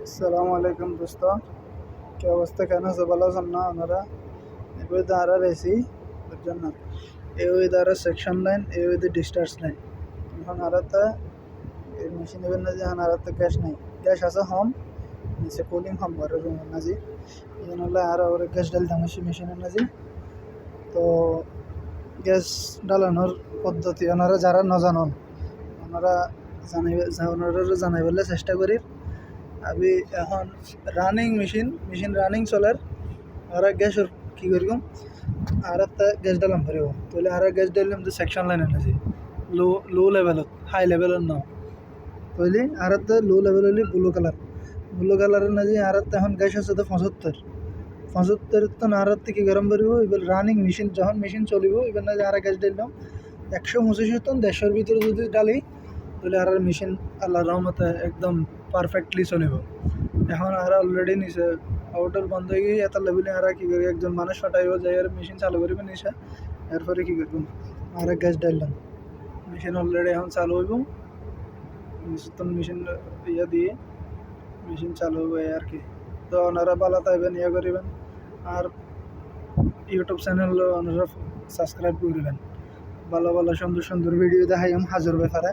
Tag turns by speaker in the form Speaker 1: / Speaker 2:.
Speaker 1: আসসালামু আলাইকুম দোস্ত, কি অবস্থা? কেন আছে? ভালো আছেন না আপনারা? এবার দাঁড়া রয়েছি বুঝছেন না, এই ওই দাঁড়া সেকশন লাইন, এই ওই ডিসচার্জ লাইন। এখন আরাতে এই মেশিন এবার না যে এখন আরাতে গ্যাস নাই, গ্যাস আছে হোম নিচে কুলিং হোম ঘরের রুমের নাজি এই জন্য হলে আর ওর গ্যাস ডালতাম মেশিনের নাজি। তো গ্যাস ডালানোর পদ্ধতি ওনারা যারা ন জানন ওনারা ওনারা জানাই বলে চেষ্টা করি। আমি এখন রানিং মেশিন রানিং চলার আর গ্যাসের কী করি আর একটা গ্যাস ডালাম পারিব তাহলে আর গ্যাস ডাললাম যে সেকশন লাইন এনেছি লো লেভেলত হাই লেভেলের ন তাহলে আর একটা লো লেভেল হলে ব্লু কালারের না যে আর একটা এখন গ্যাস আছে তো 75 তো না আর কি গরম পারিব। এবার রানিং মেশিন যখন মেশিন চলিব এবার না যে আর গ্যাস ডাললাম 125 টন 150-এর ভিতরে যদি ডালি তাহলে আর মেশিন আল্লাহ রহমতে একদম পারফেক্টলি চলিব। এখন আর অলরেডি নিচে আউটডোর বন্ধ হয়ে গিয়ে এত লেভেলে আর কি করি, একজন মানুষ ফাটাইব যাই আর মেশিন চালু করিব নিচে, এরপরে কী করব আর গ্যাস ডাললাম মেশিন অলরেডি এখন চালু হইব। নতুন মেশিন ইয়ে দিয়ে মেশিন চালু হবে আর কি। তো ওনারা ভালো থাকবেন, ইয়ে করিবেন আর ইউটিউব চ্যানেল ওনারা সাবস্ক্রাইব করিবেন। ভালো ভালো সুন্দর সুন্দর ভিডিও দেখাই হাজার ব্যাপারে।